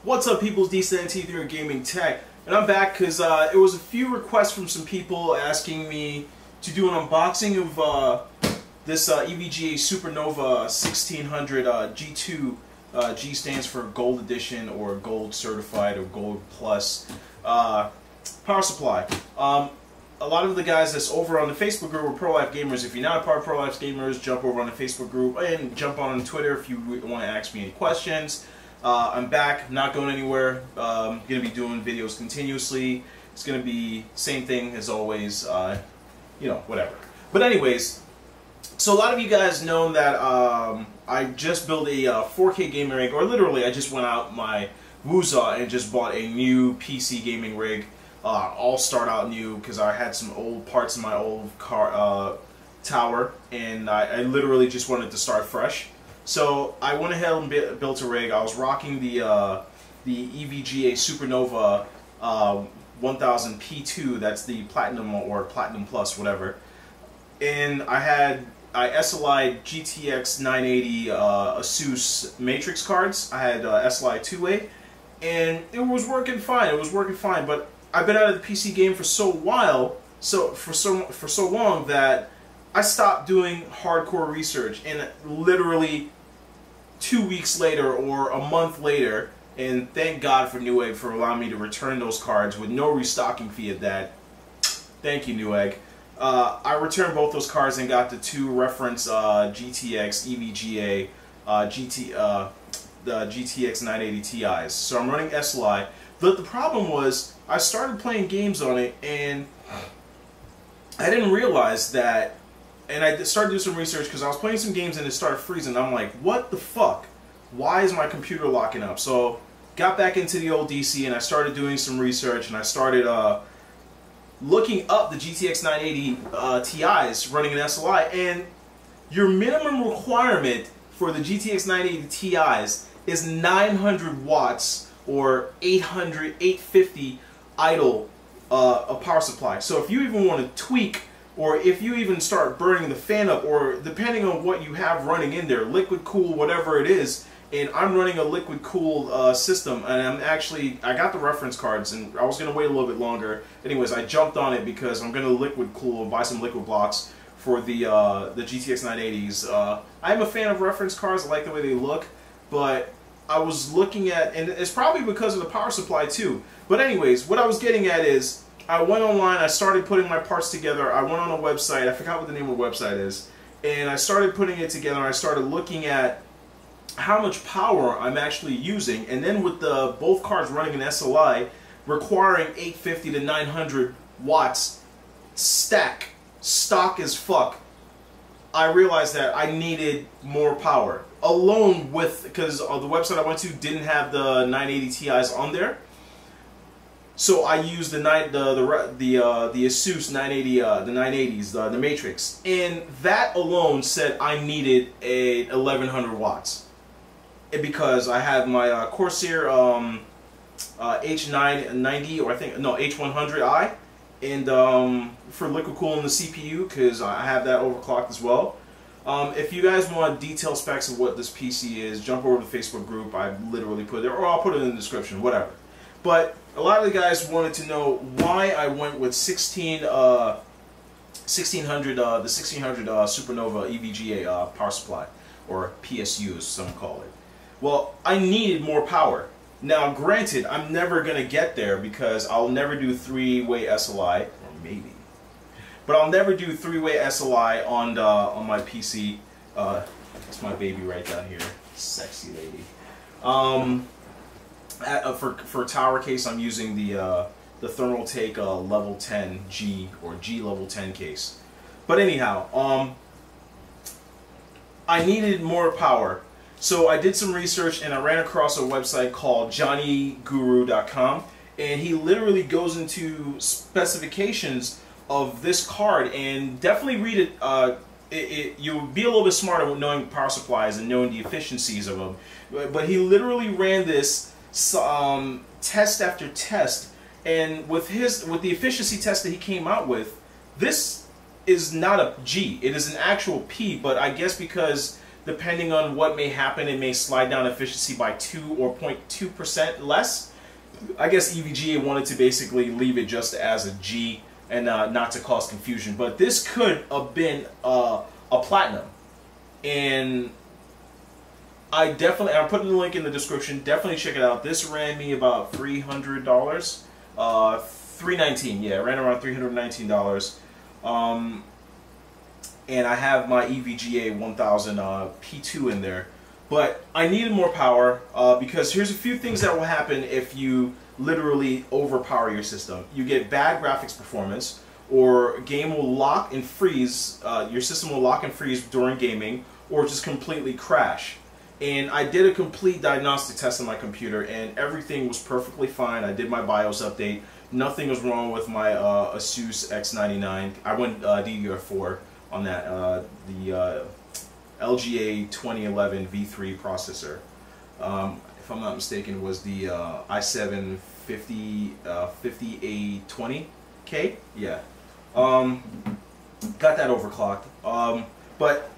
What's up, people? It's DCNT3 Gaming Tech, and I'm back because it was a few requests from some people asking me to do an unboxing of this EVGA Supernova 1600 G2. G stands for Gold Edition or Gold Certified or Gold Plus power supply. A lot of the guys that's over on the Facebook group are Pro Life Gamers. If you're not a part of Pro Life Gamers, jump over on the Facebook group and jump on Twitter if you want to ask me any questions. I'm back, not going anywhere. I'm going to be doing videos continuously. It's going to be same thing as always, you know, whatever. But anyways, so a lot of you guys know that I just built a 4K gaming rig, or literally I just went out my woozah and just bought a new PC gaming rig. All start out new because I had some old parts in my old car tower, and I literally just wanted to start fresh. So I went ahead and built a rig. I was rocking the EVGA Supernova 1000 P2. That's the Platinum or Platinum Plus, whatever. And I had SLI GTX 980 ASUS Matrix cards. I had SLI 2A, and it was working fine. It was working fine. But I've been out of the PC game for so long that I stopped doing hardcore research, and literally 2 weeks later or a month later, and thank God for Newegg for allowing me to return those cards with no restocking fee at that. Thank you, Newegg. I returned both those cards and got the two reference GTX EVGA the GTX 980 Ti's. So I'm running SLI. But the problem was I started playing games on it, and I didn't realize that. And I started doing some research because I was playing some games and it started freezing. I'm like, what the fuck? Why is my computer locking up? So got back into the old DC and I started doing some research, and I started looking up the GTX 980 Ti's running an SLI, and your minimum requirement for the GTX 980 Ti's is 900 watts or 850 idle a power supply. So if you even want to tweak, or if you even start burning the fan up, or depending on what you have running in there, liquid cool, whatever it is, and I'm running a liquid cool system, and I got the reference cards, and I was going to wait a little bit longer. Anyways, I jumped on it because I'm going to liquid cool and buy some liquid blocks for the GTX 980s. I'm a fan of reference cards. I like the way they look, but I was looking at, and it's probably because of the power supply too. But anyways, what I was getting at is, I went online, I started putting my parts together, I went on a website, I forgot what the name of the website is, and I started putting it together, and I started looking at how much power I'm actually using, and then with both cards running an SLI, requiring 850 to 900 watts stock as fuck, I realized that I needed more power. Alone with, because the website I went to didn't have the 980 Ti's on there. So I used the ASUS 980, the 980s, the Matrix, and that alone said I needed a 1100 watts, because I had my Corsair H990, or I think no H100i, and for liquid cooling the CPU, because I have that overclocked as well. If you guys want detailed specs of what this PC is, jump over to the Facebook group. I literally put it there, or I'll put it in the description, whatever. But a lot of the guys wanted to know why I went with the 1600 Supernova EVGA power supply, or PSU as some call it. Well, I needed more power. Now, granted, I'm never gonna get there because I'll never do three-way SLI, or maybe, but I'll never do three-way SLI on my PC. That's my baby right down here, sexy lady. For tower case, I'm using the Thermaltake level 10 G, or G level 10 case. But anyhow, I needed more power, so I did some research and I ran across a website called johnnyguru.com, and he literally goes into specifications of this card, and definitely read it you would be a little bit smarter with knowing power supplies and knowing the efficiencies of them. But he literally ran this test after test, and with the efficiency test that he came out with, this is not a G. It is an actual P. But I guess because depending on what may happen, it may slide down efficiency by 2 or 0.2% less. I guess EVGA wanted to basically leave it just as a G and not to cause confusion. But this could have been a platinum, and I'm putting the link in the description. Definitely check it out. This ran me about $300, $319. Yeah, it ran around $319. And I have my EVGA 1000 P2 in there. But I needed more power because here's a few things that will happen if you literally overpower your system. You get bad graphics performance, or game will lock and freeze. Your system will lock and freeze during gaming, or just completely crash. And I did a complete diagnostic test on my computer, and everything was perfectly fine. I did my BIOS update. Nothing was wrong with my ASUS X99. I went DDR4 on that. The LGA 2011 V3 processor. If I'm not mistaken, was the i7 50A20K. Yeah. Got that overclocked. But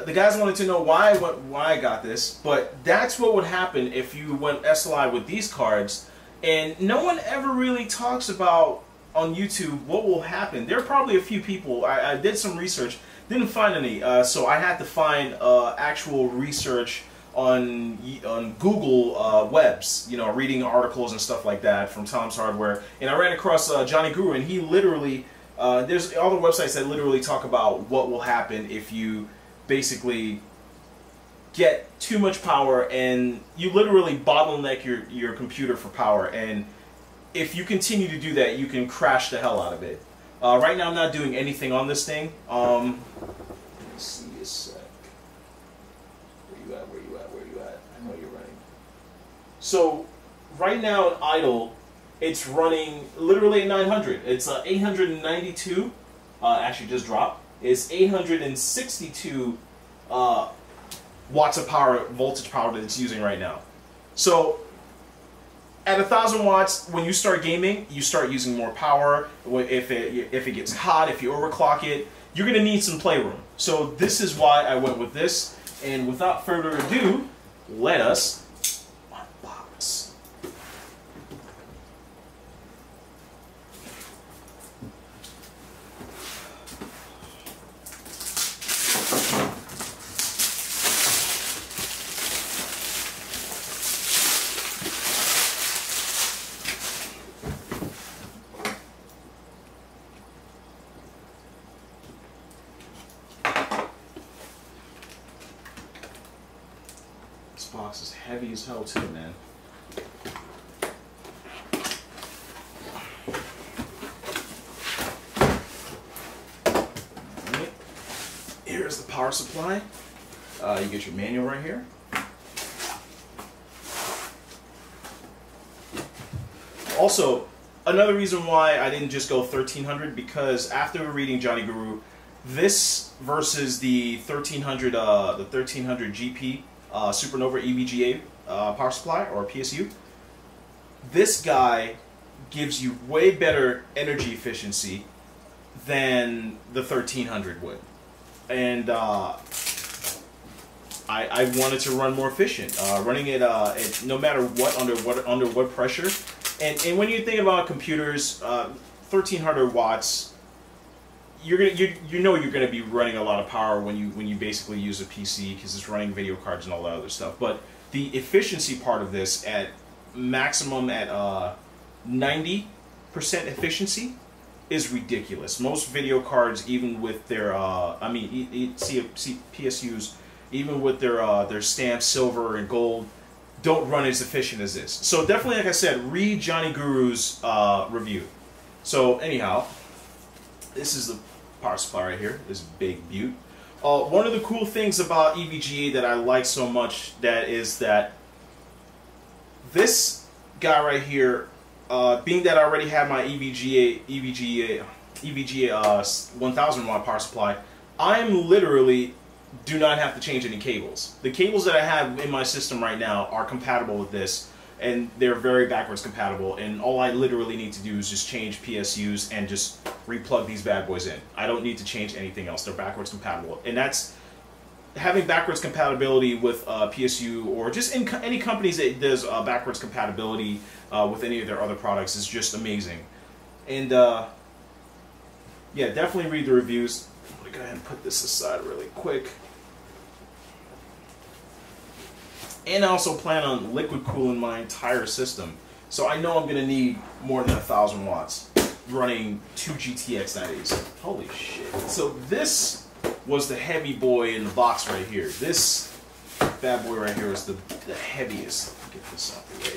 the guys wanted to know why I got this. But that's what would happen if you went SLI with these cards. And no one ever really talks about on YouTube what will happen. There are probably a few people. I did some research, didn't find any. So I had to find actual research on Google webs, you know, reading articles and stuff like that from Tom's Hardware. And I ran across Johnny Guru, and he literally, there's all the websites that literally talk about what will happen if you basically get too much power and you literally bottleneck your computer for power. And if you continue to do that, you can crash the hell out of it. Right now I'm not doing anything on this thing. Let's see a sec. Where you at? I know you're running. So right now in idle, it's running literally at 900. It's 892. Actually just dropped. It's 862 watts of power, voltage power that it's using right now. So at 1000 watts, when you start gaming, you start using more power. If it gets hot, if you overclock it, you're going to need some playroom. So this is why I went with this. And without further ado, let us unbox. This box is heavy as hell too, man. Alright. Here's the power supply. You get your manual right here. Also, another reason why I didn't just go 1300, because after reading Johnny Guru, this versus the 1300 GP Supernova EVGA power supply, or PSU, this guy gives you way better energy efficiency than the 1300 would. And I wanted to run more efficient, running it no matter what, under what pressure. And when you think about computers, 1300 watts, you know you're gonna be running a lot of power when you basically use a PC, because it's running video cards and all that other stuff. But the efficiency part of this at maximum at 90% efficiency is ridiculous. Most video cards, even with their PSUs, even with their stamped silver and gold, don't run as efficient as this. So definitely, like I said, read Johnny Guru's review. So anyhow, this is the power supply right here, this big beaut. One of the cool things about EVGA that I like so much is that this guy right here, being that I already have my EVGA 1000 watt power supply, I'm literally do not have to change any cables. The cables that I have in my system right now are compatible with this, and they're very backwards compatible, and all I literally need to do is just change PSUs and just replug these bad boys in. I don't need to change anything else. They're backwards compatible, and that's having backwards compatibility with PSU, or just in any companies that does backwards compatibility with any of their other products, is just amazing. And yeah, definitely read the reviews. I'm going to go ahead and put this aside really quick. And I also plan on liquid cooling my entire system. So I know I'm going to need more than 1,000 watts running 2 GTX 980s. Holy shit. So this was the heavy boy in the box right here. This bad boy right here is the heaviest. Get this out the way.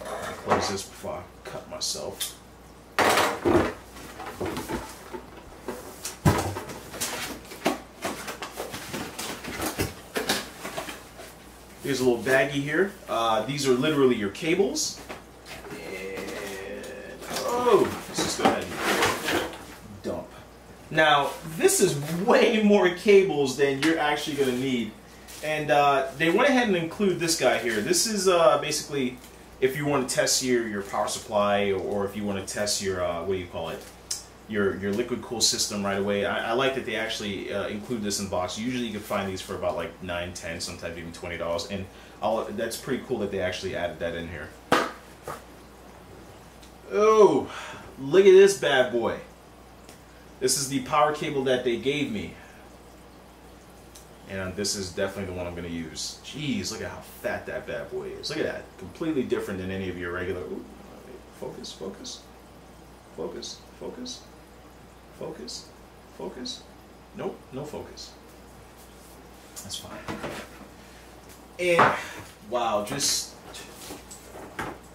I'll close this before I cut myself. Here's a little baggie here. These are literally your cables. And, oh, let's just go ahead and dump. Now, this is way more cables than you're actually going to need. And they went ahead and include this guy here. This is basically if you want to test your power supply, or if you want to test your, what do you call it? Your liquid cool system right away. I like that they actually include this in the box. Usually you can find these for about like $9, $10, sometimes even $20, and that's pretty cool that they actually added that in here. Oh, look at this bad boy. This is the power cable that they gave me, and this is definitely the one I'm going to use. Jeez, look at how fat that bad boy is. Look at that. Completely different than any of your regular. Ooh, focus, focus, focus, focus. Focus, focus. Nope, no focus. That's fine. And wow, just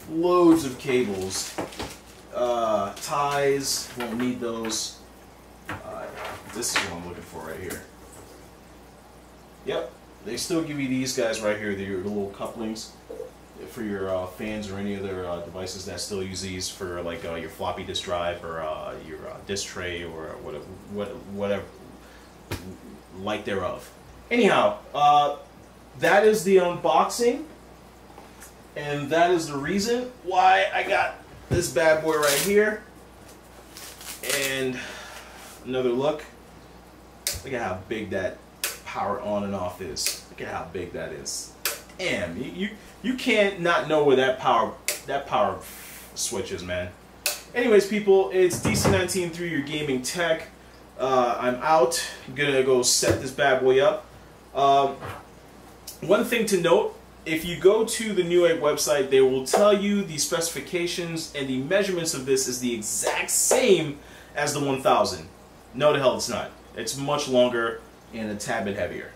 loads of cables. Ties, won't need those. This is what I'm looking for right here. Yep, they still give you these guys right here, your little couplings for your fans or any other devices that still use these for like your floppy disk drive, or your disk tray, or whatever like thereof. Anyhow, that is the unboxing, and that is the reason why I got this bad boy right here. And another look. Look at how big that power on and off is. Look at how big that is. Damn, you can't not know where that power switch is, man. Anyways, people, it's DC19 through your gaming tech. I'm out. I'm gonna go set this bad boy up. One thing to note: if you go to the Newegg website, they will tell you the specifications and the measurements of this is the exact same as the 1000. No, the hell it's not. It's much longer and a tad bit heavier.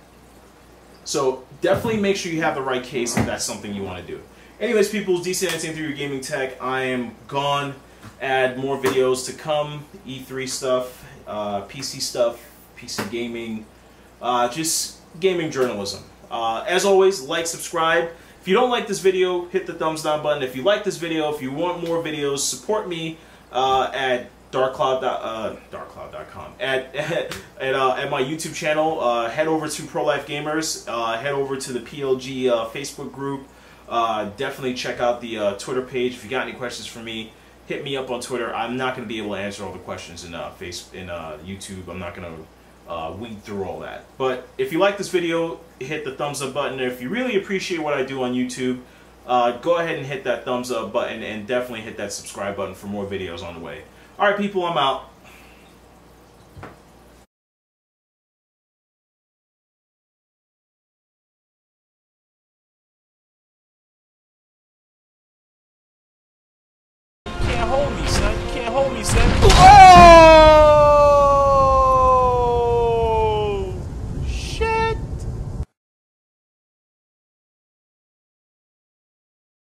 So definitely make sure you have the right case if that's something you want to do. Anyways, people, DC19 through your gaming tech. I am gone. Add more videos to come. E3 stuff, PC gaming, just gaming journalism. As always, like, subscribe. If you don't like this video, hit the thumbs down button. If you like this video, if you want more videos, support me at darkcloud.com at my YouTube channel. Head over to Pro Life Gamers. Head over to the PLG Facebook group. Definitely check out the Twitter page. If you got any questions for me, hit me up on Twitter. I'm not going to be able to answer all the questions in YouTube. I'm not going to weed through all that. But if you like this video, hit the thumbs up button. If you really appreciate what I do on YouTube, go ahead and hit that thumbs up button, and definitely hit that subscribe button for more videos on the way. Alright, people, I'm out. Can't hold me, son. You can't hold me, son.